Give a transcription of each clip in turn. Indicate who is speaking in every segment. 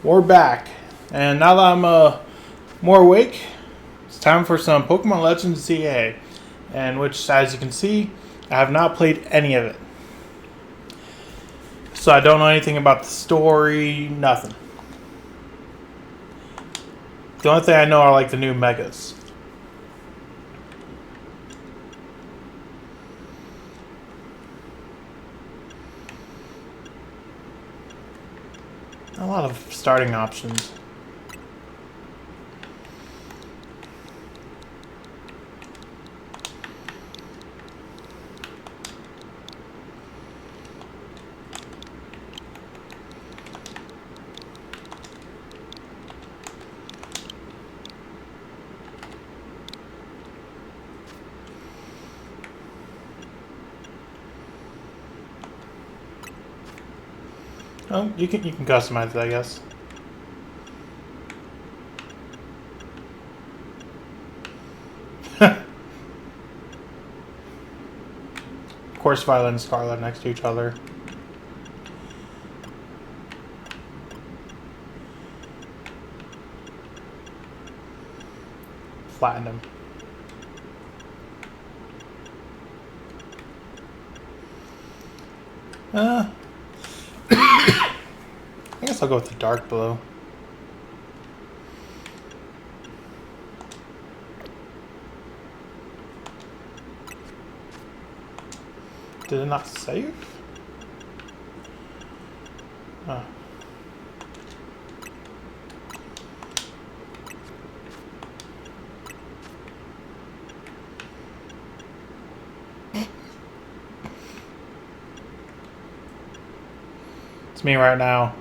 Speaker 1: We're back, and now that I'm more awake, it's time for some Pokemon Legends ZA, and which, as you can see, I have not played any of it. So I don't know anything about the story, nothing. The only thing I know are like the new Megas. A lot of starting options. Oh, you can customize it, I guess. Of course, Violet and Scarlet next to each other. Platinum. I guess I'll go with the dark blue. Did it not save? Oh. It's me right now.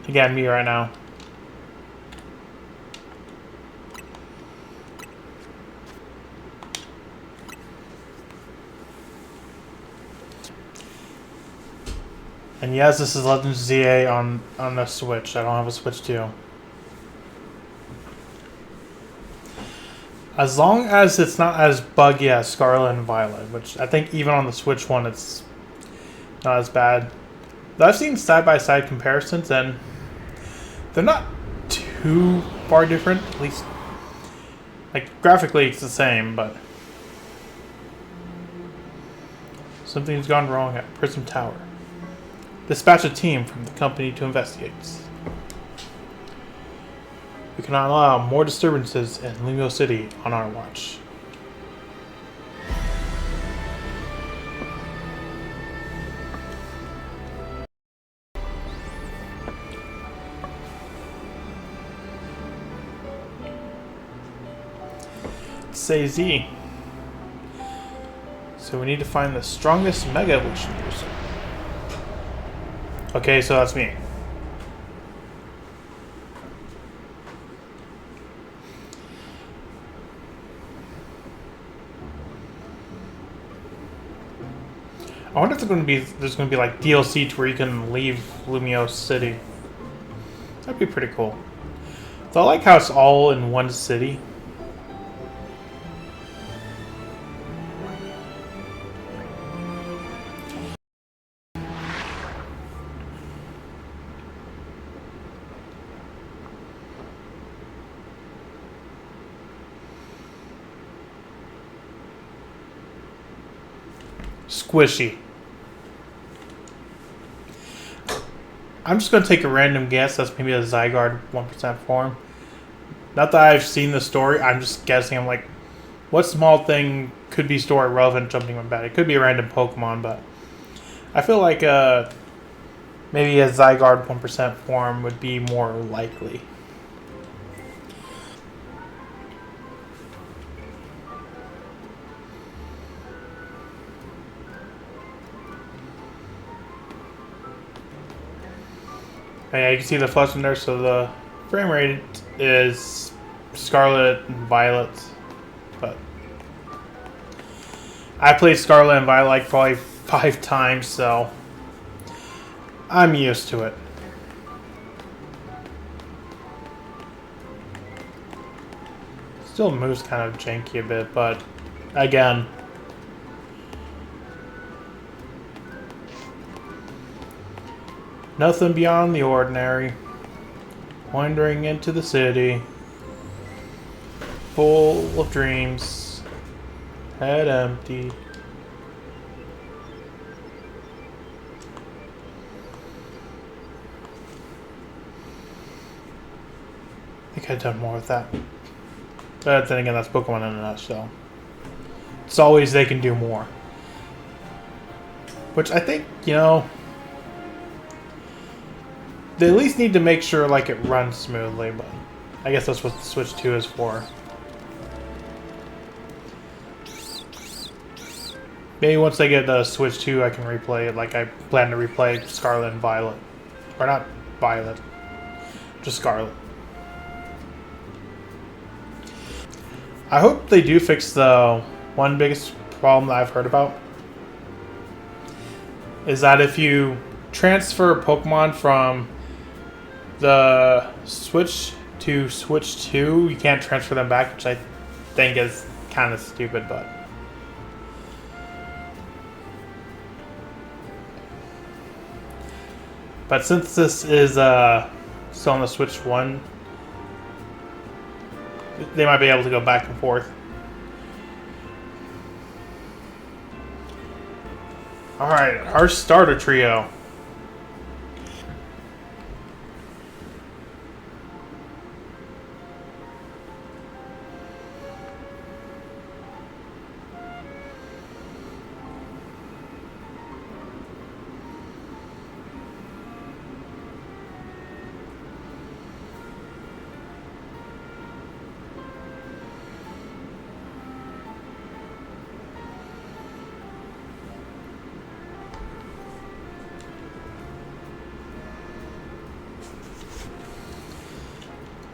Speaker 1: Again, me right now. And yes, this is Legends ZA on the Switch. I don't have a Switch 2. As long as it's not as buggy as Scarlet and Violet, which I think even on the Switch one it's not as bad. But I've seen side-by-side comparisons and they're not too far different, at least like graphically it's the same, but something's gone wrong at Prism Tower. Dispatch a team from the company to investigate. We cannot allow more disturbances in Lumio City on our watch. Say Z. So we need to find the strongest Mega Evolution user. Okay, so that's me. I wonder if there's going to be like DLC to where you can leave Lumio City. That'd be pretty cool. So I like how it's all in one city. Squishy. I'm just going to take a random guess. That's maybe a Zygarde 1% form. Not that I've seen the story. I'm just guessing. I'm like, what small thing could be story relevant jumping my bat? It could be a random Pokemon, but I feel like maybe a Zygarde 1% form would be more likely. Yeah, you can see the flush in there, so the frame rate is Scarlet and Violet, but I played Scarlet and Violet like probably 5 times, so I'm used to it. Still moves kind of janky a bit, but again, nothing beyond the ordinary. Wandering into the city, full of dreams, head empty. I think I've done more with that. But then again, that's Pokemon in a nutshell. It's always they can do more. Which I think, you know, they at least need to make sure like it runs smoothly, but I guess that's what the Switch 2 is for. Maybe once I get the Switch 2 I can replay it like I plan to replay Scarlet and Violet. Or not Violet, just Scarlet. I hope they do fix the one biggest problem that I've heard about. Is that if you transfer Pokemon from the Switch to Switch 2, you can't transfer them back, which I think is kind of stupid, but... But since this is still on the Switch 1, they might be able to go back and forth. Alright, our starter trio.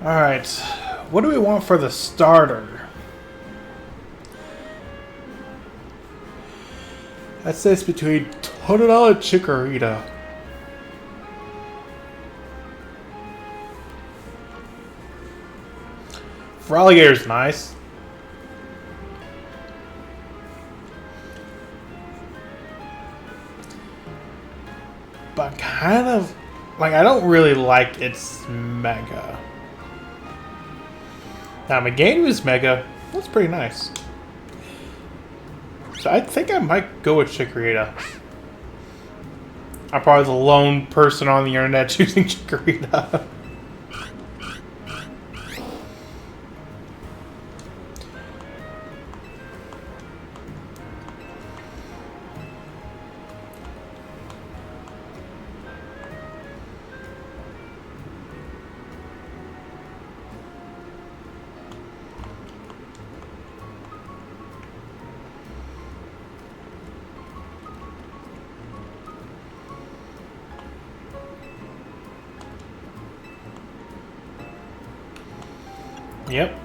Speaker 1: Alright, what do we want for the starter? I'd say it's between Totodile and Chikorita. Feraligator's nice. But kind of, like, I don't really like its Mega. Now, Meganium is Mega. That's pretty nice. So I think I might go with Chikorita. I'm probably the lone person on the internet choosing Chikorita. Yep.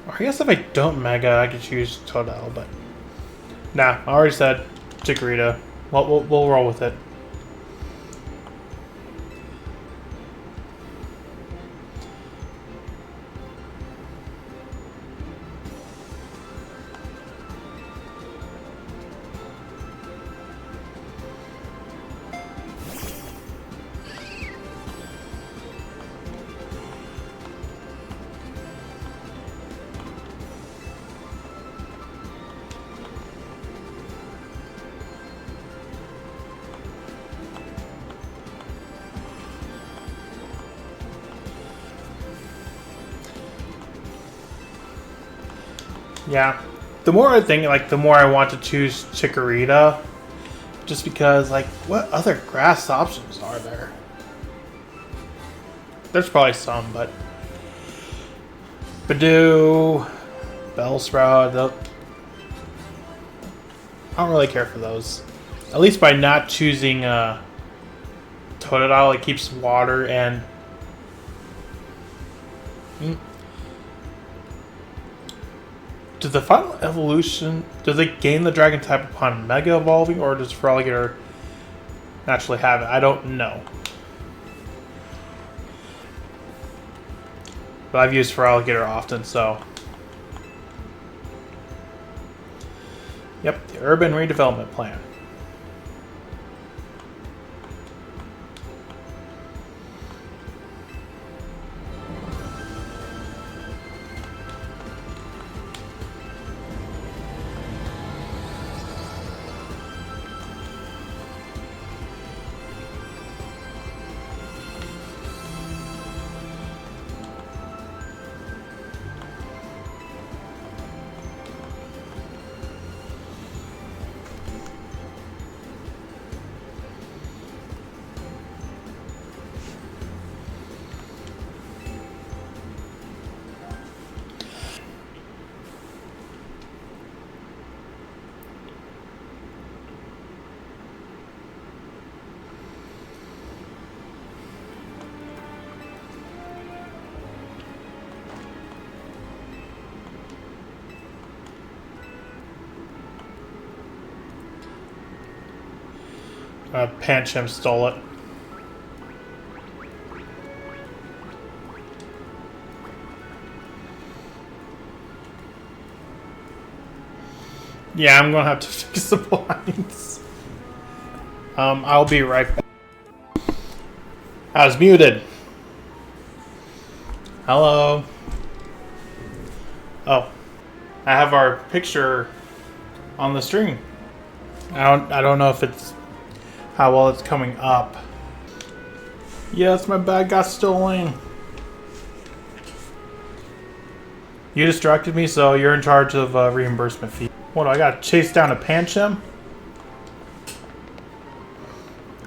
Speaker 1: I guess if I don't Mega, I could choose Totodile, but... Nah, I already said Chikorita. We'll roll with it. Yeah. The more I think, like, the more I want to choose Chikorita. Just because, like, what other grass options are there? There's probably some, but... Badoo, Bellsprout, I don't really care for those. At least by not choosing Totodile, it keeps water and... Does the final evolution... Does it gain the dragon type upon Mega Evolving, or does Feraligatr naturally have it? I don't know. But I've used Feraligatr often, so... Yep, the Urban Redevelopment Plan. Pancham stole it. Yeah, I'm gonna have to fix the blinds. I'll be right back. I was muted. Hello. Oh, I have our picture on the stream. I don't know if it's how well it's coming up. Yes, my bag got stolen. You distracted me, so you're in charge of reimbursement fee. What do I got? Chase down a Pancham?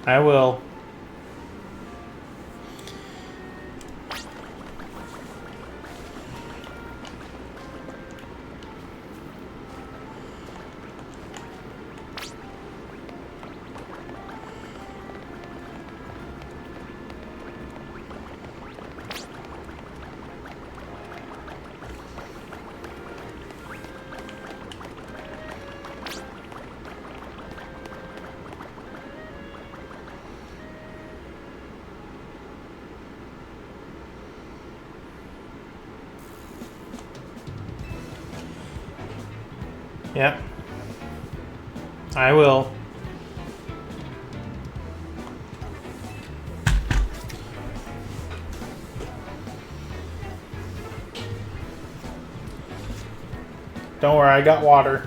Speaker 1: I will. Yep. I will. Don't worry, I got water.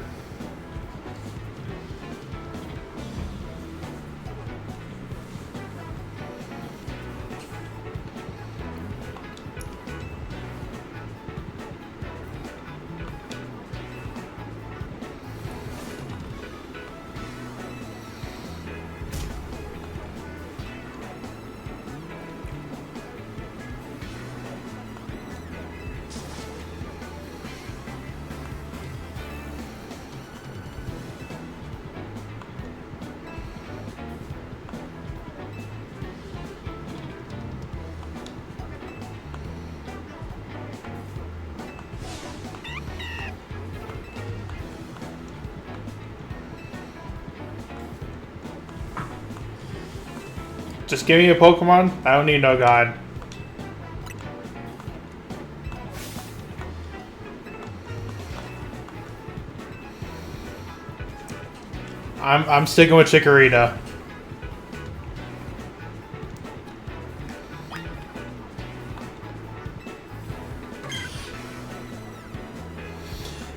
Speaker 1: Just give me a Pokemon. I don't need no god. I'm sticking with Chikorita.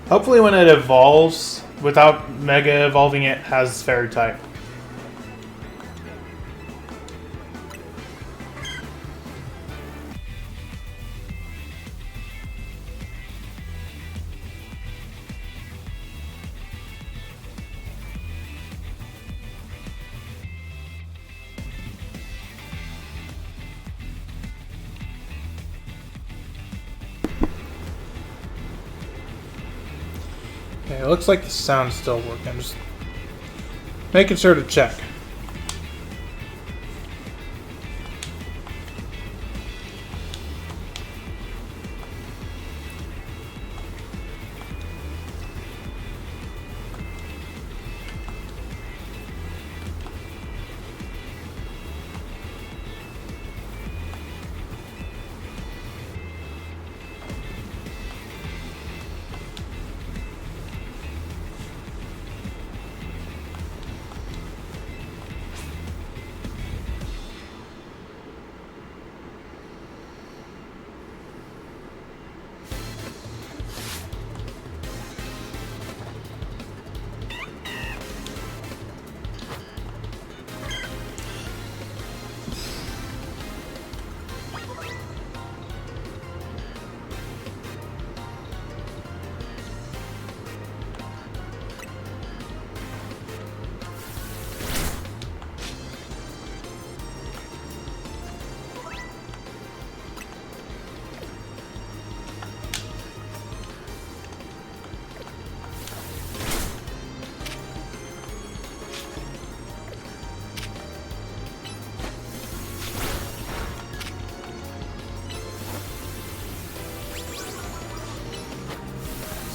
Speaker 1: Hopefully when it evolves, without Mega Evolving it, has Fairy type. Okay, it looks like the sound's still working. I'm just making sure to check.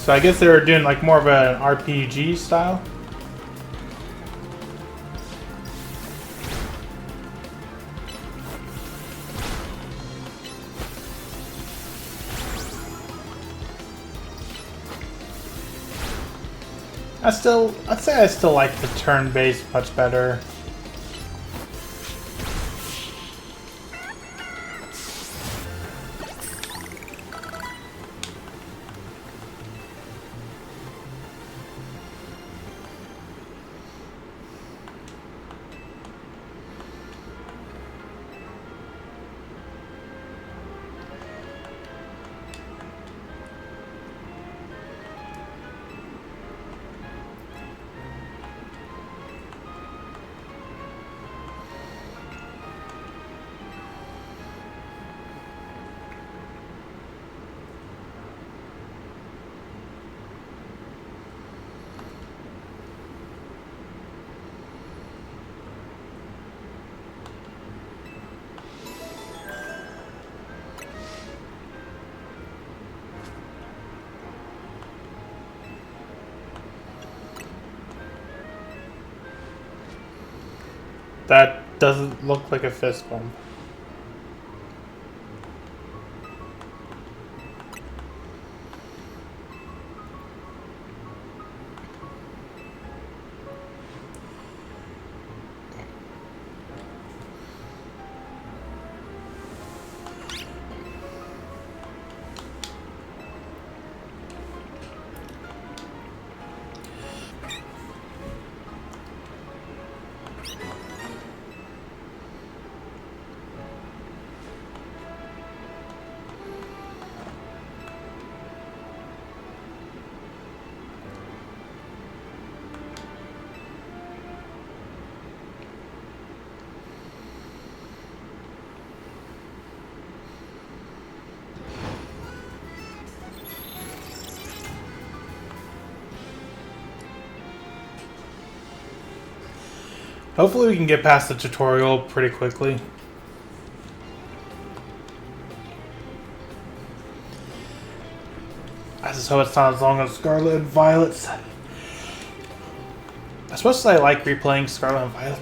Speaker 1: So I guess they were doing like more of an RPG style. I'd say I still like the turn-based much better. That doesn't look like a fist bump. Hopefully we can get past the tutorial pretty quickly. I just hope it's not as long as Scarlet and Violet's. Especially I like replaying Scarlet and Violet.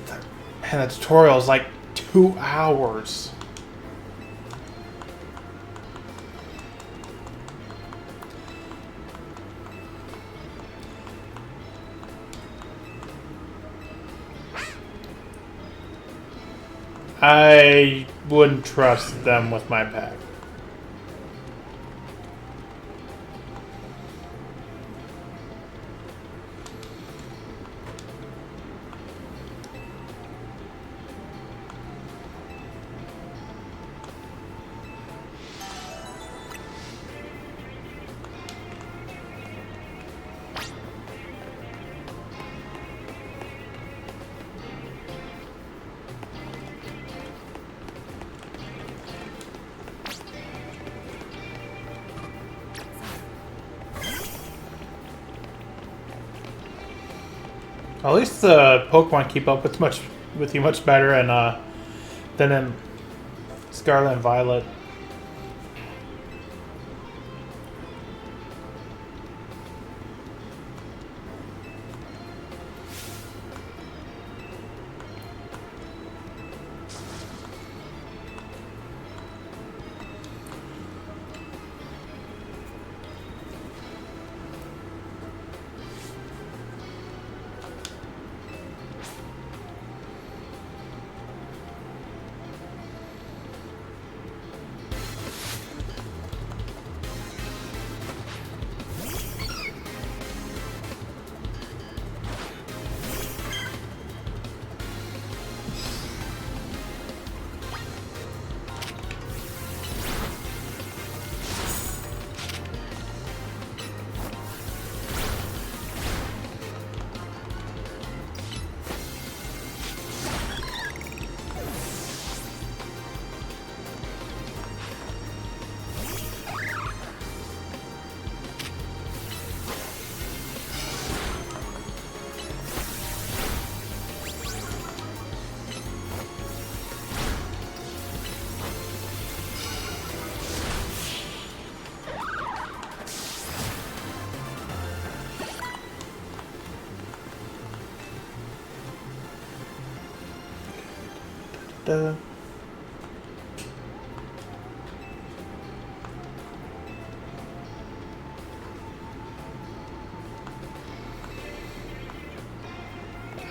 Speaker 1: Man, the tutorial is like 2 hours. I wouldn't trust them with my pack. At least the Pokemon keep up with you much better than in Scarlet and Violet. Duh.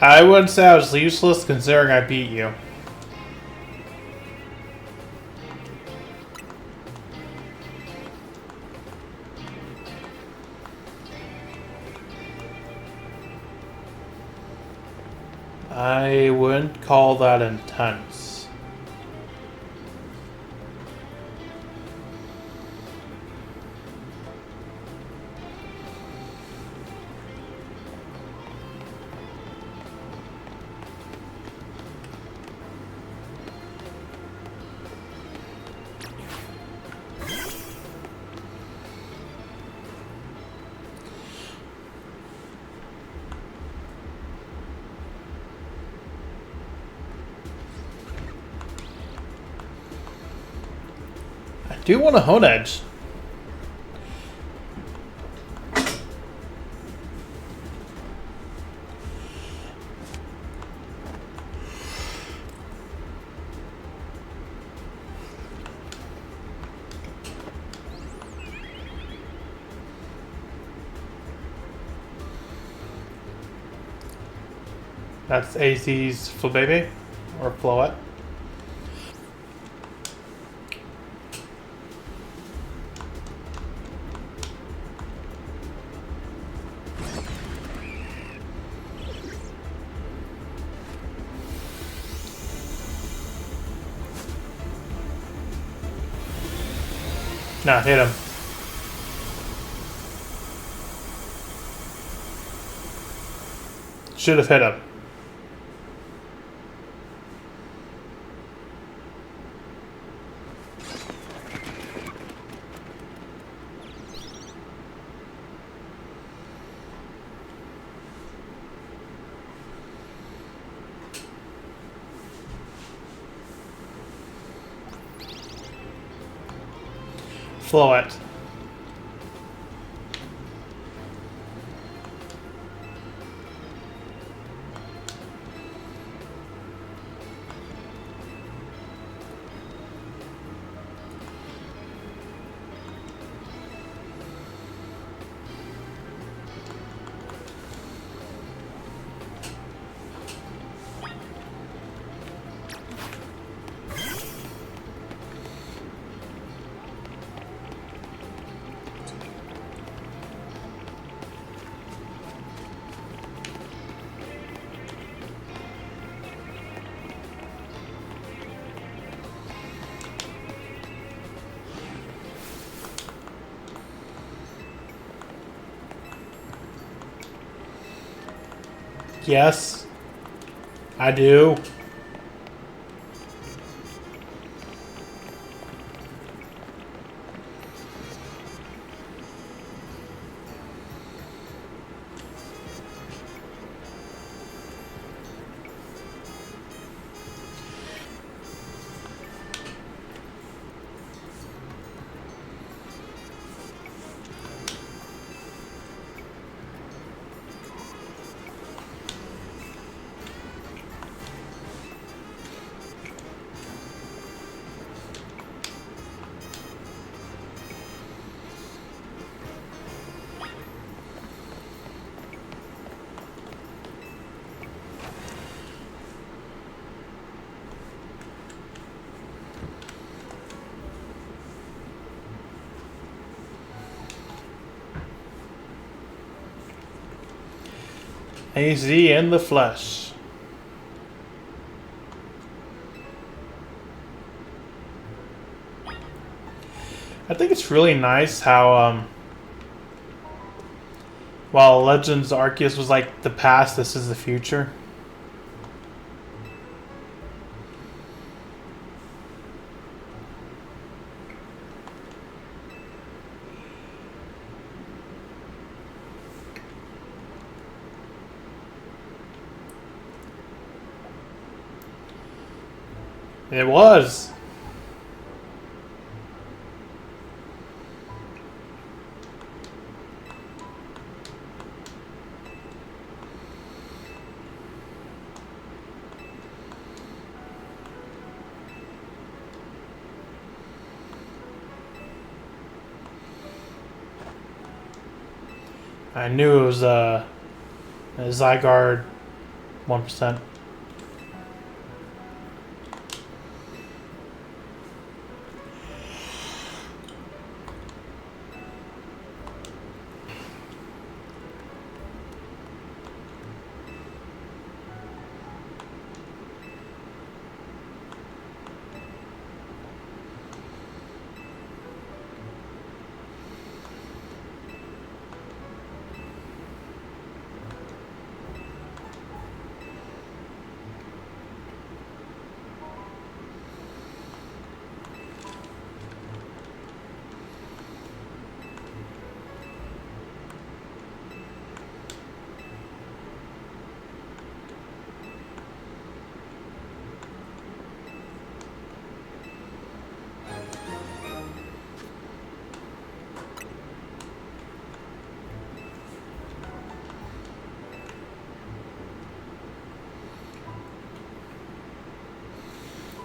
Speaker 1: I wouldn't say I was useless considering I beat you. I wouldn't call that intense. I do want a Honedge. That's AZ's Flabébé or Floette. Nah, hit him. Should have hit him. Floette. Yes, I do. AZ in the flesh. I think it's really nice how, while Legends Arceus was like the past, this is the future. It was. I knew it was a Zygarde 1%.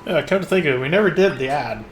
Speaker 1: Yeah, come to think of it, we never did the ad.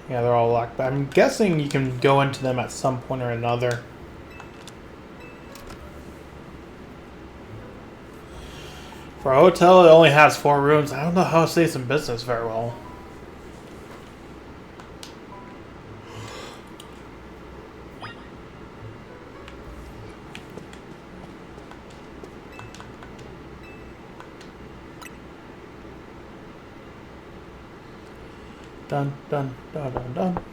Speaker 1: Yeah, they're all locked. But I'm guessing you can go into them at some point or another. For a hotel, it only has 4 rooms. I don't know how it stays in business very well. Dun dun dun dun dun.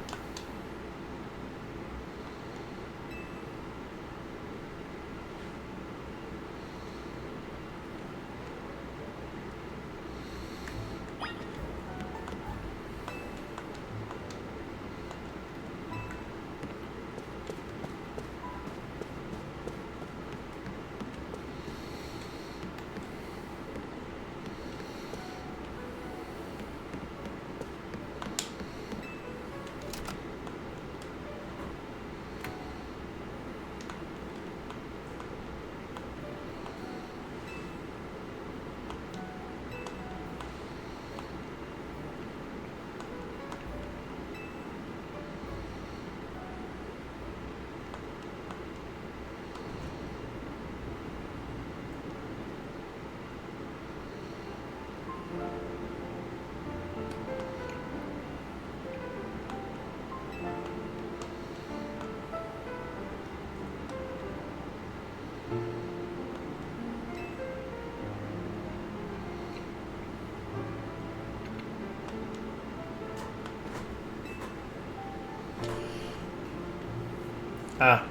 Speaker 1: Ah.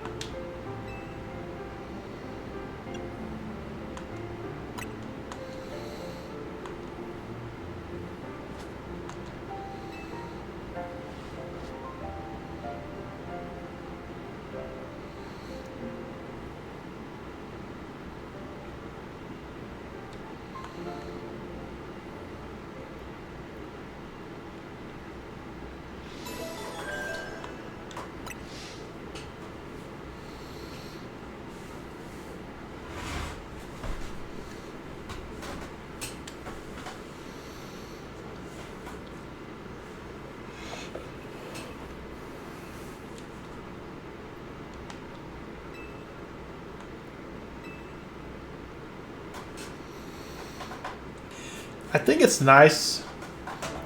Speaker 1: I think it's nice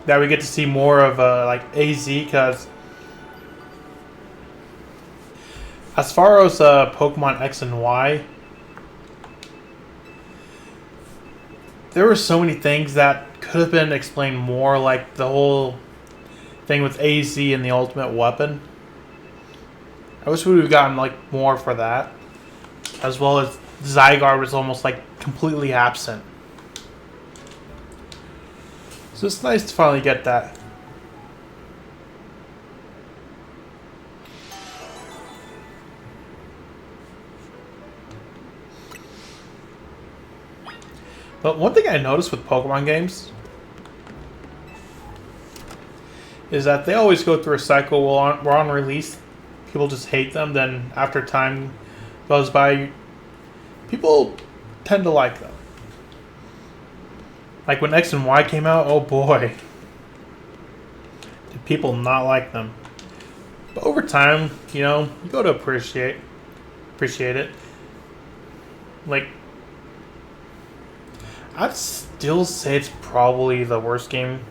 Speaker 1: that we get to see more of like AZ, because as far as Pokemon X and Y, there were so many things that could have been explained more, like the whole thing with AZ and the Ultimate Weapon. I wish we would have gotten like more for that, as well as Zygarde was almost like completely absent. So it's nice to finally get that. But one thing I noticed with Pokemon games is that they always go through a cycle where on release, people just hate them. Then after time goes by, people tend to like them. Like when X and Y came out, oh boy, did people not like them. But over time, you know, you go to appreciate it. Like, I'd still say it's probably the worst game,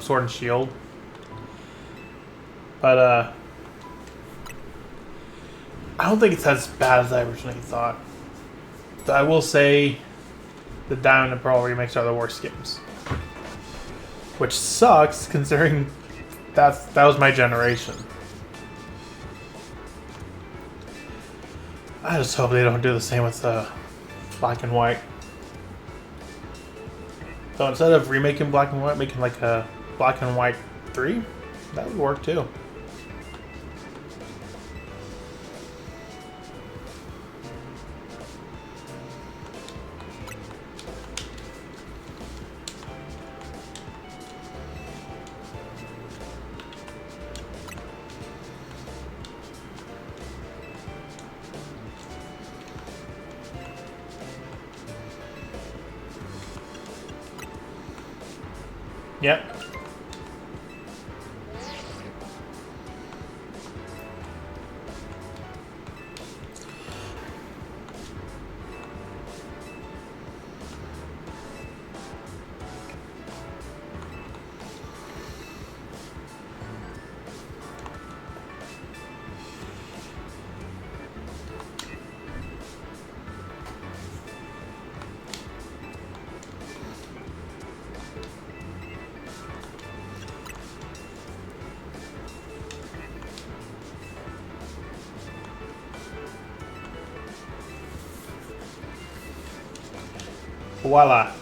Speaker 1: Sword and Shield. But I don't think it's as bad as I originally thought. I will say the Diamond and Pearl remakes are the worst games. Which sucks, considering that was my generation. I just hope they don't do the same with Black and White. So instead of remaking Black and White, making like a Black and White 3, that would work too. Yep. Voila.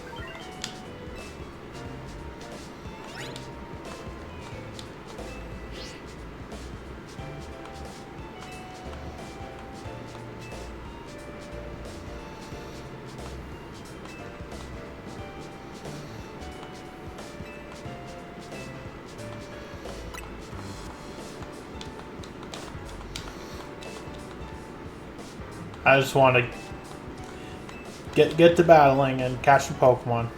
Speaker 1: I just want to get to battling and catch the Pokemon.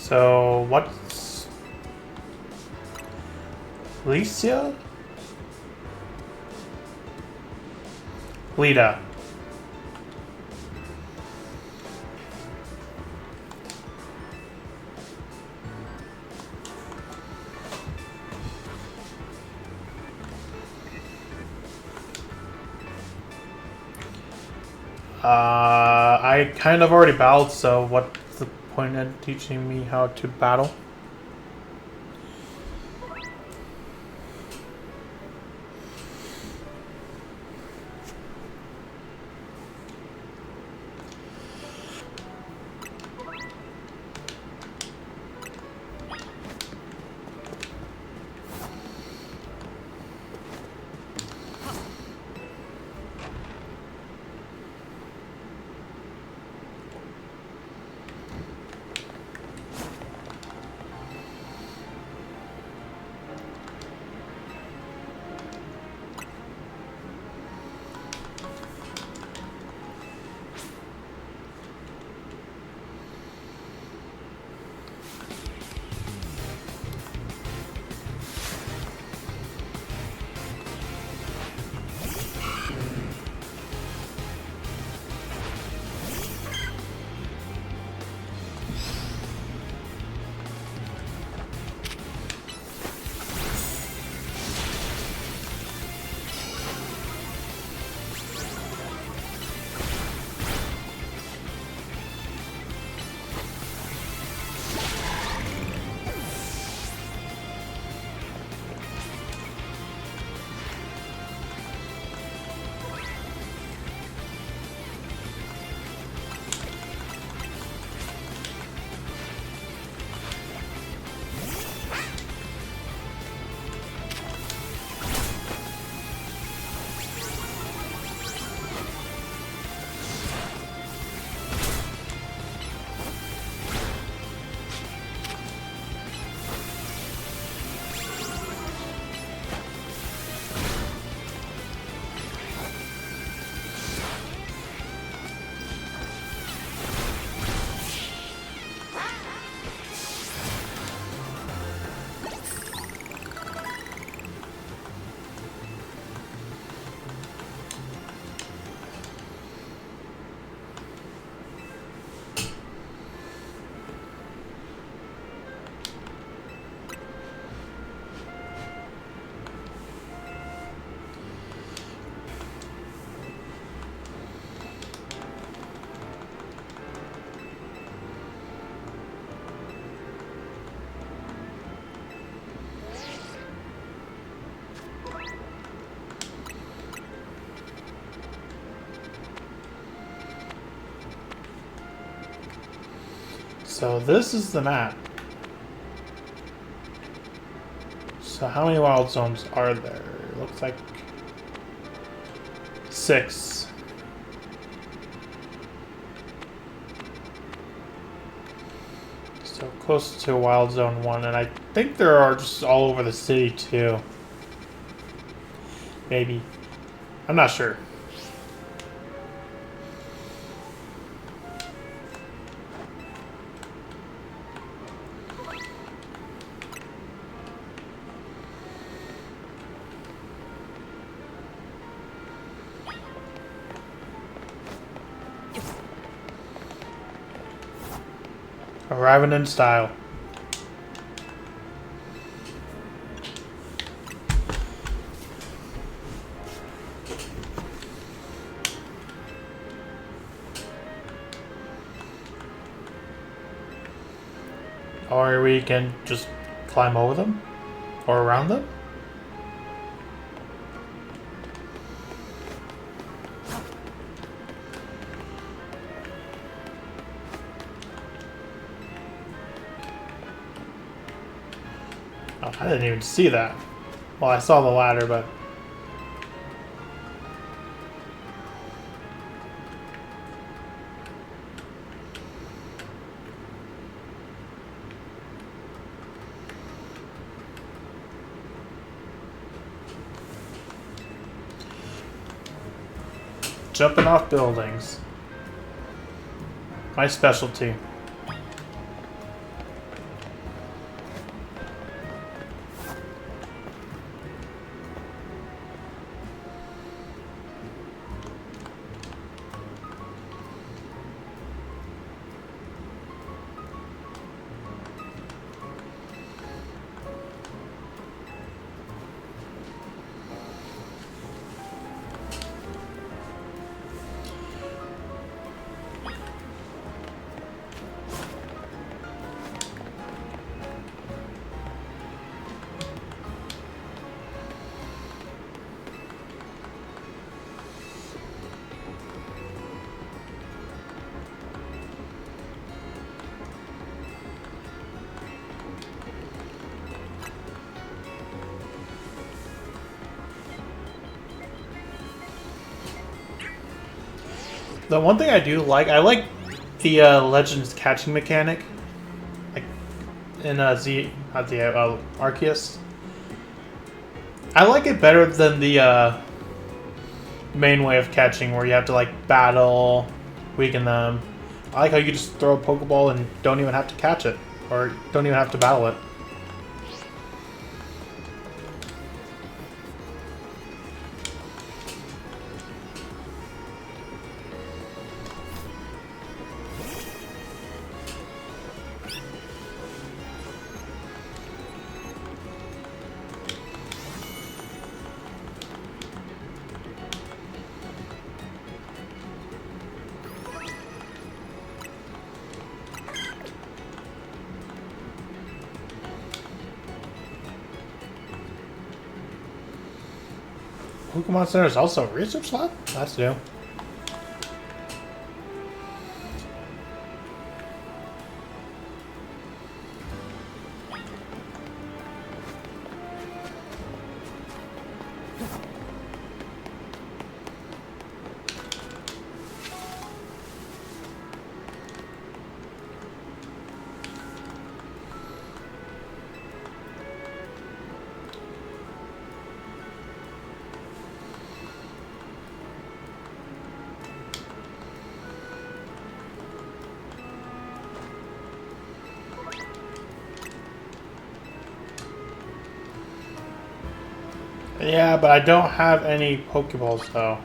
Speaker 1: So, what's... Licia? Lita. I kind of already battled, so what's the point in teaching me how to battle? So this is the map. So how many wild zones are there? Looks like 6. So close to Wild Zone 1, and I think there are just all over the city too. Maybe. I'm not sure. Arriving in style. Or we can just climb over them? Or around them? Oh, I didn't even see that. Well, I saw the ladder, but... Jumping off buildings. My specialty. The one thing I like the Legends catching mechanic, like in Arceus. I like it better than the main way of catching, where you have to like battle, weaken them. I like how you just throw a Pokeball and don't even have to catch it, or don't even have to battle it. Pokemon Center is also a research lab? That's new. Yeah, but I don't have any Pokeballs though.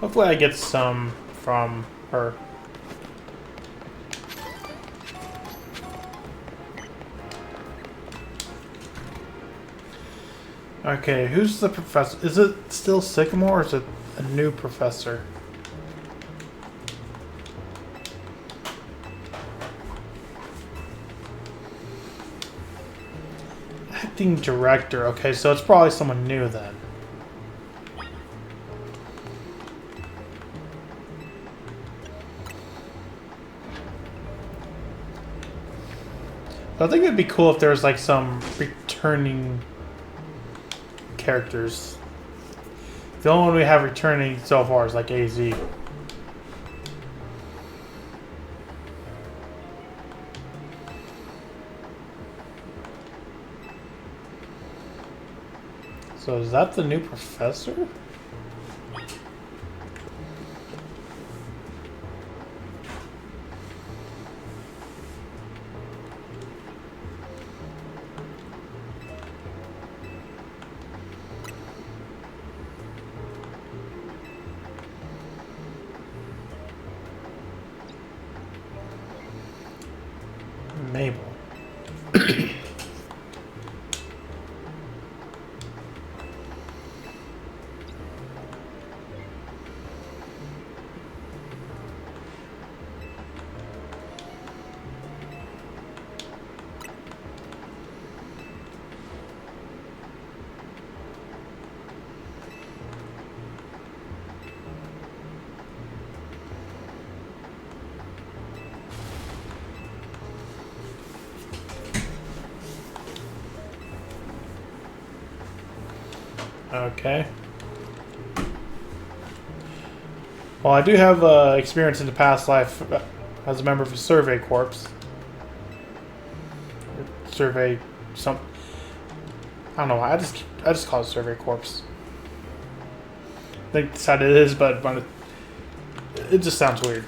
Speaker 1: Hopefully I get some from her. Okay, who's the professor? Is it still Sycamore or is it a new professor? Acting director. Okay, so it's probably someone new then. I think it'd be cool if there was like some returning characters. The only one we have returning so far is like AZ. So is that the new professor? Mabel. Okay. Well, I do have experience in the past life as a member of a survey corps. Survey some. I don't know why. I just call it survey corps. I think that's how it is, but it just sounds weird.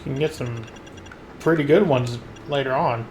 Speaker 1: can get some pretty good ones later on.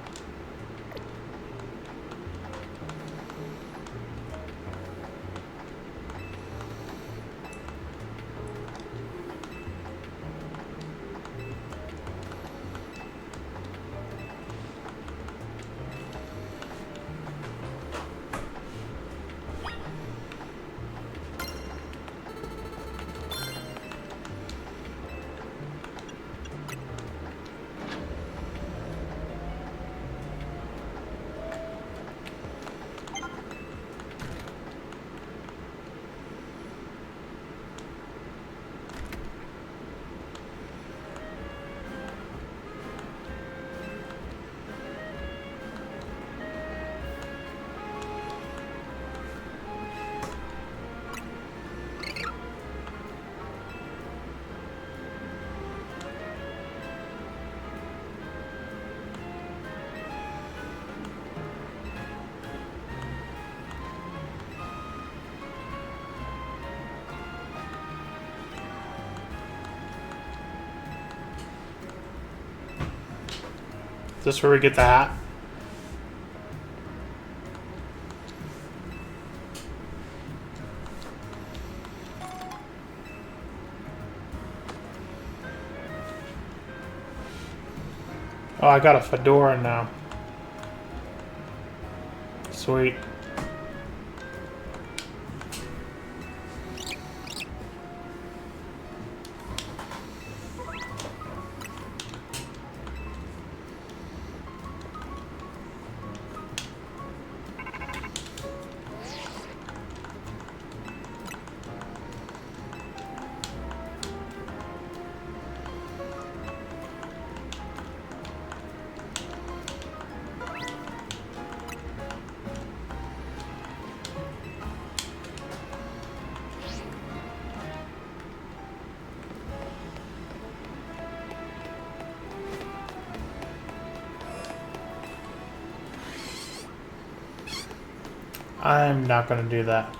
Speaker 1: Is this where we get the hat? Oh, I got a fedora now. Sweet. I'm not going to do that.